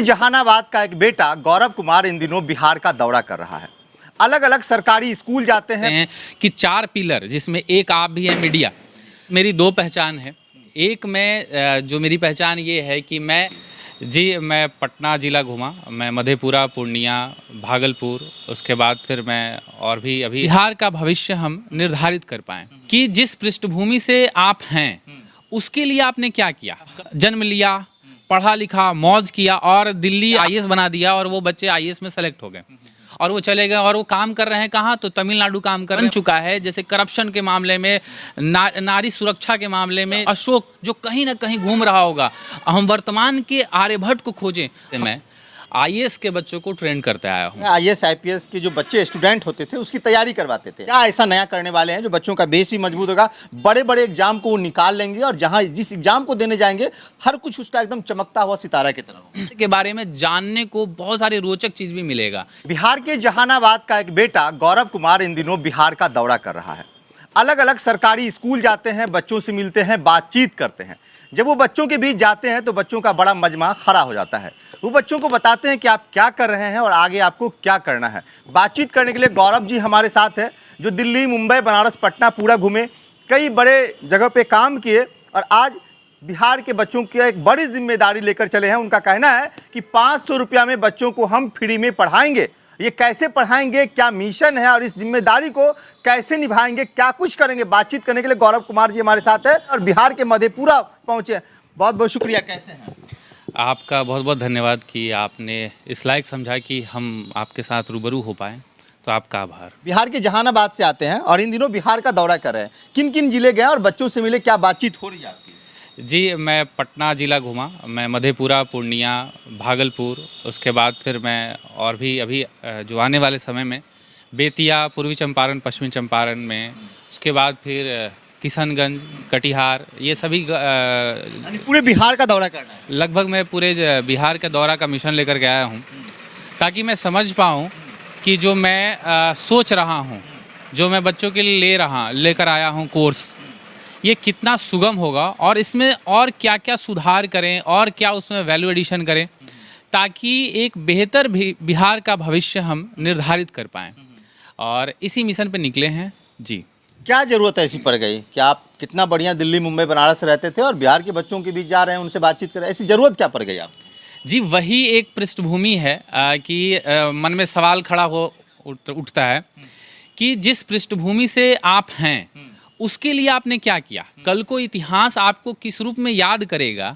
जहानाबाद का एक बेटा गौरव कुमार इन दिनों बिहार का दौरा कर रहा है। अलग अलग सरकारी स्कूल जाते हैं कि 4 पिलर, जिसमें एक आप भी है, मीडिया। मेरी 2 पहचान है। एक में जो मेरी पहचान ये है कि मैं पटना ज़िला घूमा, मैं मधेपुरा, पूर्णिया, भागलपुर, उसके बाद फिर मैं और भी अभी बिहार का भविष्य हम निर्धारित कर पाएँ कि जिस पृष्ठभूमि से आप हैं उसके लिए आपने क्या किया। जन्म लिया, पढ़ा लिखा, मौज किया और दिल्ली आईएएस बना दिया और वो बच्चे आईएएस में सेलेक्ट हो गए और वो चले गए और वो काम कर रहे हैं कहाँ, तो तमिलनाडु काम कर चुका है। जैसे करप्शन के मामले में, नारी सुरक्षा के मामले में अशोक जो कहीं ना कहीं घूम रहा होगा। हम वर्तमान के आर्यभट्ट को खोजें। मैं आईएएस के बच्चों को ट्रेन करते आया हूँ। आईएएस आईपीएस के जो बच्चे स्टूडेंट होते थे उसकी तैयारी करवाते थे। क्या ऐसा नया करने वाले हैं जो बच्चों का बेस भी मजबूत होगा, बड़े बड़े एग्जाम को वो निकाल लेंगे और जहाँ जिस एग्जाम को देने जाएंगे हर कुछ उसका एकदम चमकता हुआ सितारा की तरह के बारे में जानने को बहुत सारी रोचक चीज भी मिलेगा। बिहार के जहानाबाद का एक बेटा गौरव कुमार इन दिनों बिहार का दौरा कर रहा है। अलग अलग सरकारी स्कूल जाते हैं, बच्चों से मिलते हैं, बातचीत करते हैं। जब वो बच्चों के बीच जाते हैं तो बच्चों का बड़ा मजमा खड़ा हो जाता है। वो बच्चों को बताते हैं कि आप क्या कर रहे हैं और आगे आपको क्या करना है। बातचीत करने के लिए गौरव जी हमारे साथ है, जो दिल्ली, मुंबई, बनारस, पटना पूरा घूमे, कई बड़े जगह पे काम किए और आज बिहार के बच्चों की एक बड़ी जिम्मेदारी लेकर चले हैं। उनका कहना है कि 500 रुपया में बच्चों को हम फ्री में पढ़ाएंगे। ये कैसे पढ़ाएंगे, क्या मिशन है और इस जिम्मेदारी को कैसे निभाएंगे, क्या कुछ करेंगे, बातचीत करने के लिए गौरव कुमार जी हमारे साथ है और बिहार के मधेपुरा पहुंचे। बहुत बहुत शुक्रिया। कैसे हैं? आपका बहुत बहुत धन्यवाद कि आपने इस लायक समझा कि हम आपके साथ रूबरू हो पाएँ, तो आपका आभार। बिहार के जहानाबाद से आते हैं और इन दिनों बिहार का दौरा कर रहे हैं। किन किन जिले गए और बच्चों से मिले, क्या बातचीत हो रही है आपकी? जी, मैं पटना ज़िला घूमा, मैं मधेपुरा, पूर्णिया, भागलपुर, उसके बाद फिर मैं और भी अभी जो आने वाले समय में बेतिया, पूर्वी चंपारण, पश्चिमी चंपारण में, उसके बाद फिर किशनगंज, कटिहार, ये सभी पूरे बिहार का दौरा करना है। लगभग मैं पूरे बिहार का दौरा का मिशन लेकर के आया हूँ ताकि मैं समझ पाऊँ कि जो मैं सोच रहा हूँ, जो मैं बच्चों के लिए लेकर आया हूँ कोर्स, ये कितना सुगम होगा और इसमें और क्या क्या सुधार करें और क्या उसमें वैल्यू एडिशन करें ताकि एक बेहतर बिहार का भविष्य हम निर्धारित कर पाएँ। और इसी मिशन पे निकले हैं। जी, क्या ज़रूरत ऐसी पड़ गई कि आप कितना बढ़िया दिल्ली, मुंबई, बनारस रहते थे और बिहार के बच्चों के बीच जा रहे हैं, उनसे बातचीत कर रहे हैं, ऐसी ज़रूरत क्या पड़ गई आपको? जी, वही एक पृष्ठभूमि है कि मन में सवाल खड़ा उठता है कि जिस पृष्ठभूमि से आप हैं उसके लिए आपने क्या किया। कल को इतिहास आपको किस रूप में याद करेगा,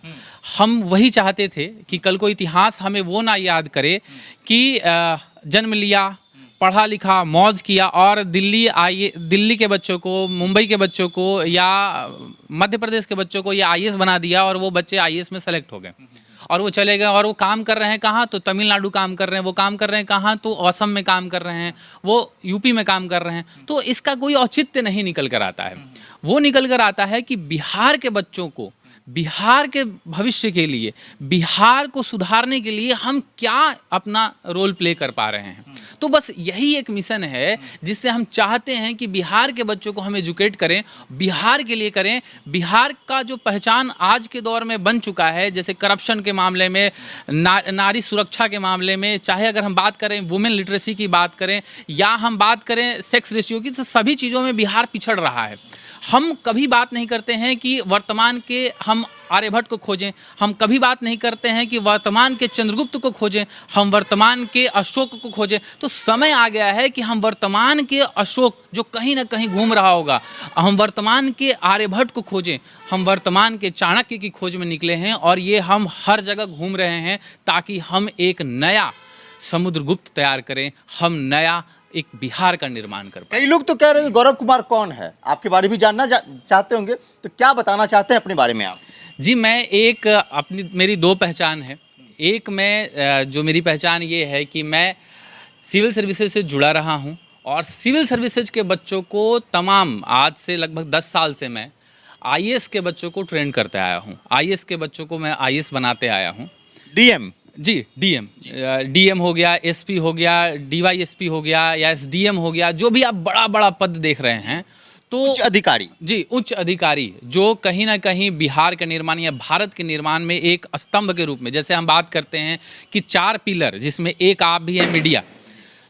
हम वही चाहते थे कि कल को इतिहास हमें वो ना याद करे कि जन्म लिया, पढ़ा लिखा, मौज किया और दिल्ली के बच्चों को, मुंबई के बच्चों को या मध्य प्रदेश के बच्चों को या आईएएस बना दिया और वो बच्चे आईएएस में सेलेक्ट हो गए और वो चले गए और वो काम कर रहे हैं कहाँ, तो तमिलनाडु काम कर रहे हैं, वो काम कर रहे हैं कहाँ, तो असम में काम कर रहे हैं, वो यूपी में काम कर रहे हैं। तो इसका कोई औचित्य नहीं निकल कर आता है। वो निकल कर आता है कि बिहार के बच्चों को, बिहार के भविष्य के लिए, बिहार को सुधारने के लिए हम क्या अपना रोल प्ले कर पा रहे हैं। तो बस यही एक मिशन है जिससे हम चाहते हैं कि बिहार के बच्चों को हम एजुकेट करें, बिहार के लिए करें। बिहार का जो पहचान आज के दौर में बन चुका है, जैसे करप्शन के मामले में, नारी सुरक्षा के मामले में, चाहे अगर हम बात करें वुमेन लिटरेसी की बात करें या हम बात करें सेक्स रेशियो की, तो सभी चीज़ों में बिहार पिछड़ रहा है। हम कभी बात नहीं करते हैं कि वर्तमान के हम आर्यभट्ट को खोजें, हम कभी बात नहीं करते हैं कि वर्तमान के चंद्रगुप्त को खोजें, हम वर्तमान के अशोक को खोजें। तो समय आ गया है कि हम वर्तमान के अशोक जो कहीं ना कहीं घूम रहा होगा, हम वर्तमान के आर्यभट्ट को खोजें। हम वर्तमान के चाणक्य की खोज में निकले हैं और ये हम हर जगह घूम रहे हैं ताकि हम एक नया समुद्रगुप्त तैयार करें, हम नया एक बिहार का निर्माण कर पाए। कई लोग तो कह रहे हैं गौरव कुमार कौन है, आपके बारे में जानना चाहते होंगे, तो क्या बताना चाहते हैं अपने बारे में आप? जी, मेरी 2 पहचान है। एक में जो मेरी पहचान ये है कि मैं सिविल सर्विसेज से जुड़ा रहा हूँ और सिविल सर्विसेज के बच्चों को तमाम, आज से लगभग 10 साल से मैं आईएएस के बच्चों को ट्रेन करते आया हूँ। आईएएस के बच्चों को मैं आईएएस बनाते आया हूँ। डीएम? जी, डीएम हो गया, एसपी हो गया, डीवाईएसपी हो गया या एसडीएम हो गया, जो भी आप बड़ा बड़ा पद देख रहे हैं, तो उच्च अधिकारी जी, उच्च अधिकारी जो कहीं ना कहीं बिहार के निर्माण या भारत के निर्माण में एक स्तंभ के रूप में, जैसे हम बात करते हैं कि 4 पिलर, जिसमें एक आप भी है मीडिया,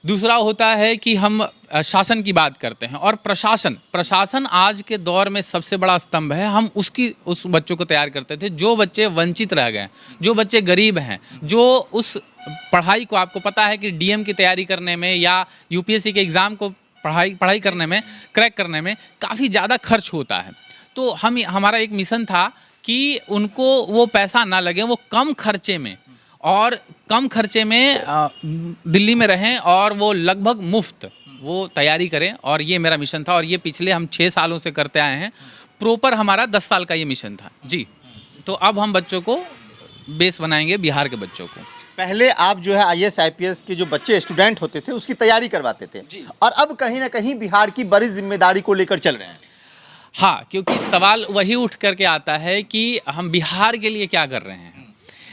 दूसरा होता है कि हम शासन की बात करते हैं, और प्रशासन आज के दौर में सबसे बड़ा स्तंभ है। हम उस बच्चों को तैयार करते थे जो बच्चे वंचित रह गए, जो बच्चे गरीब हैं, जो उस पढ़ाई को, आपको पता है कि डीएम की तैयारी करने में या यूपीएससी के एग्ज़ाम को पढ़ाई करने में, क्रैक करने में काफ़ी ज़्यादा खर्च होता है। तो हमारा एक मिशन था कि उनको वो पैसा ना लगे, वो कम खर्चे में दिल्ली में रहें और वो लगभग मुफ्त वो तैयारी करें, और ये मेरा मिशन था। और ये पिछले हम 6 सालों से करते आए हैं। प्रॉपर हमारा 10 साल का ये मिशन था जी। तो अब हम बच्चों को बेस बनाएंगे, बिहार के बच्चों को। पहले आप जो है आईएएस आईपीएस के जो बच्चे स्टूडेंट होते थे उसकी तैयारी करवाते थे, और अब कहीं ना कहीं बिहार की बड़ी जिम्मेदारी को लेकर चल रहे हैं। हाँ, क्योंकि सवाल वही उठ करके आता है कि हम बिहार के लिए क्या कर रहे हैं।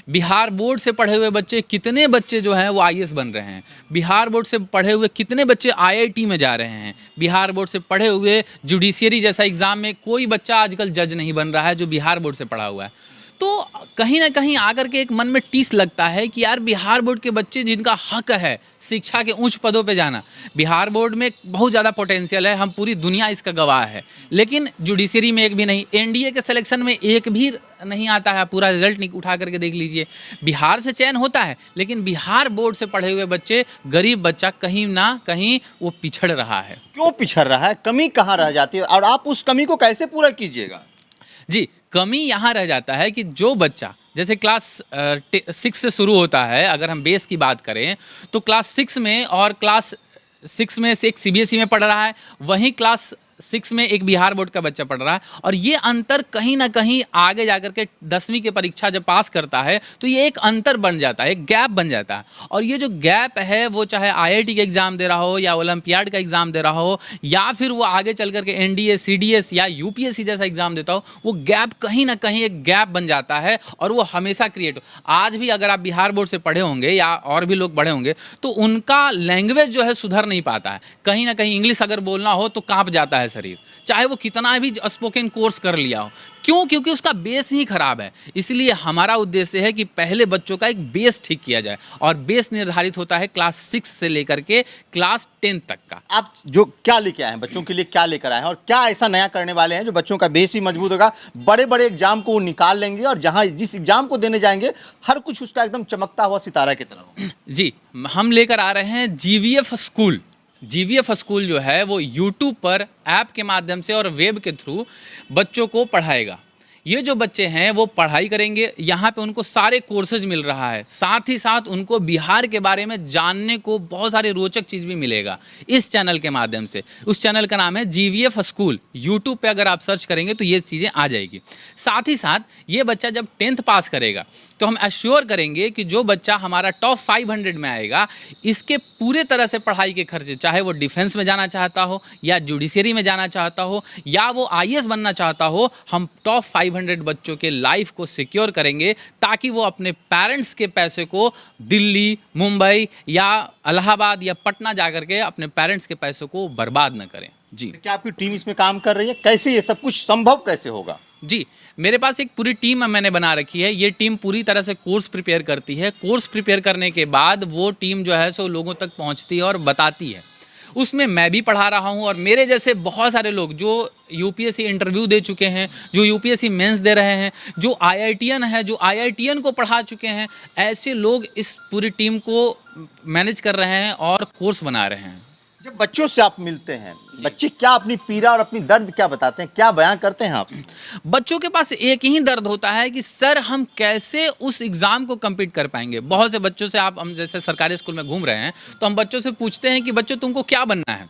बिहार बोर्ड से पढ़े हुए बच्चे, कितने बच्चे जो हैं वो आईएएस बन रहे हैं। बिहार बोर्ड से पढ़े हुए कितने बच्चे आईआईटी में जा रहे हैं। बिहार बोर्ड से पढ़े हुए जुडिशियरी जैसा एग्ज़ाम में कोई बच्चा आजकल जज नहीं बन रहा है जो बिहार बोर्ड से पढ़ा हुआ है। तो कहीं ना कहीं आकर के एक मन में टीस लगता है कि यार, बिहार बोर्ड के बच्चे जिनका हक है शिक्षा के उच्च पदों पे जाना, बिहार बोर्ड में बहुत ज़्यादा पोटेंशियल है, हम पूरी दुनिया इसका गवाह है, लेकिन जुडिशरी में एक भी नहीं, एनडीए के सिलेक्शन में एक भी नहीं आता है। पूरा रिजल्ट उठा करके देख लीजिए, बिहार से चयन होता है, लेकिन बिहार बोर्ड से पढ़े हुए बच्चे, गरीब बच्चा कहीं ना कहीं वो पिछड़ रहा है। क्यों पिछड़ रहा है? कमी कहाँ रह जाती है, और आप उस कमी को कैसे पूरा कीजिएगा? जी, कमी यहाँ रह जाता है कि जो बच्चा जैसे क्लास 6 से शुरू होता है, अगर हम बेस की बात करें तो क्लास 6 में, और क्लास 6 में से एक सीबीएसई में पढ़ रहा है, वहीं क्लास 6 में एक बिहार बोर्ड का बच्चा पढ़ रहा है, और ये अंतर कहीं ना कहीं आगे जाकर के 10वीं की परीक्षा जब पास करता है तो ये एक अंतर बन जाता है, एक गैप बन जाता है। और ये जो गैप है वो चाहे आईआईटी का एग्ज़ाम दे रहा हो या ओलंपियाड का एग्ज़ाम दे रहा हो, या फिर वो आगे चल करके एनडीए, सीडीएस या यूपीएससी जैसा एग्ज़ाम देता हो, वो गैप कहीं ना कहीं एक गैप बन जाता है, और वो हमेशा क्रिएट हो। आज भी अगर आप बिहार बोर्ड से पढ़े होंगे या और भी लोग पढ़े होंगे तो उनका लैंग्वेज जो है सुधर नहीं पाता है। कहीं ना कहीं इंग्लिश अगर बोलना हो तो काँप जाता है शरीर, चाहे वो कितना भी स्पोकन कोर्स कर लिया हो। क्यों? क्योंकि उसका बेस ही खराब है। इसलिए हमारा उद्देश्य है कि पहले बच्चों का एक बेस ठीक किया जाए, और बेस निर्धारित होता है क्लास 6 से लेकर के क्लास 10 तक का। आप जो क्या लेके आए हैं, बच्चों के लिए क्या लेकर आए हैं, और क्या ऐसा नया करने वाले हैं जो बच्चों का बेस भी मजबूत होगा, बड़े बड़े एग्जाम को वो निकाल लेंगे, और जहां जिस एग्जाम को देने जाएंगे हर कुछ उसका एकदम चमकता हुआ सितारा की तरह हो? जी, हम लेकर आ रहे हैं जीवीएफ स्कूल। जीवीएफ स्कूल जो है वो यूट्यूब पर ऐप के माध्यम से और वेब के थ्रू बच्चों को पढ़ाएगा। ये जो बच्चे हैं वो पढ़ाई करेंगे, यहाँ पे उनको सारे कोर्सेज मिल रहा है, साथ ही साथ उनको बिहार के बारे में जानने को बहुत सारे रोचक चीज़ भी मिलेगा इस चैनल के माध्यम से। उस चैनल का नाम है जीवीएफ स्कूल। यूट्यूब पे अगर आप सर्च करेंगे तो ये चीज़ें आ जाएगी। साथ ही साथ ये बच्चा जब 10th पास करेगा तो हम एश्योर करेंगे कि जो बच्चा हमारा टॉप 500 में आएगा, इसके पूरे तरह से पढ़ाई के खर्चे, चाहे वो डिफेंस में जाना चाहता हो या जुडिशरी में जाना चाहता हो या वो आईएएस बनना चाहता हो, हम टॉप 500 बच्चों के लाइफ को सिक्योर करेंगे, ताकि वो अपने पेरेंट्स के पैसे को दिल्ली, मुंबई या इलाहाबाद या पटना जाकर के अपने पेरेंट्स के पैसों को बर्बाद न करें। जी, क्या आपकी टीम इसमें काम कर रही है? कैसे ये सब कुछ संभव कैसे होगा? जी, मेरे पास एक पूरी टीम मैंने बना रखी है। ये टीम पूरी तरह से कोर्स प्रिपेयर करती है। कोर्स प्रिपेयर करने के बाद वो टीम जो है सो लोगों तक पहुंचती है और बताती है। उसमें मैं भी पढ़ा रहा हूं, और मेरे जैसे बहुत सारे लोग जो यूपीएससी इंटरव्यू दे चुके हैं, जो यूपीएससी मेंस दे रहे हैं, जो आईआईटीएन है, जो आईआईटीएन को पढ़ा चुके हैं, ऐसे लोग इस पूरी टीम को मैनेज कर रहे हैं और कोर्स बना रहे हैं। जब बच्चों से आप मिलते हैं, बच्चे क्या अपनी पीड़ा और अपनी दर्द क्या बताते हैं, क्या बयां करते हैं आप? बच्चों के पास एक ही दर्द होता है कि सर हम कैसे उस एग्ज़ाम को कम्पीट कर पाएंगे। बहुत से बच्चों से हम जैसे सरकारी स्कूल में घूम रहे हैं तो हम बच्चों से पूछते हैं कि बच्चों तुमको क्या बनना है,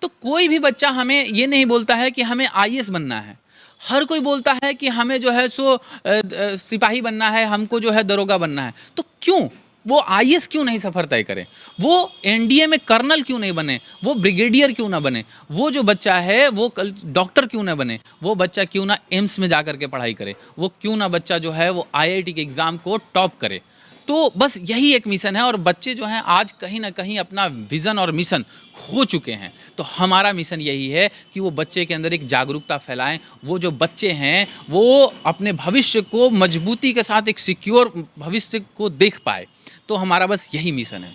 तो कोई भी बच्चा हमें ये नहीं बोलता है कि हमें आईएएस बनना है। हर कोई बोलता है कि हमें जो है सो सिपाही बनना है, हमको जो है दरोगा बनना है। तो क्यों वो आईएएस क्यों नहीं सफर तय करें? वो एनडीए में कर्नल क्यों नहीं बने? वो ब्रिगेडियर क्यों ना बने? वो जो बच्चा है वो कल डॉक्टर क्यों ना बने? वो बच्चा क्यों ना एम्स में जा कर के पढ़ाई करे? वो क्यों ना बच्चा जो है वो आईआईटी के एग्ज़ाम को टॉप करे? तो बस यही एक मिशन है, और बच्चे जो हैं आज कहीं ना कहीं अपना विज़न और मिशन खो चुके हैं। तो हमारा मिशन यही है कि वो बच्चे के अंदर एक जागरूकता फैलाएं, वो जो बच्चे हैं वो अपने भविष्य को मजबूती के साथ एक सिक्योर भविष्य को देख पाए। तो हमारा बस यही मिशन है।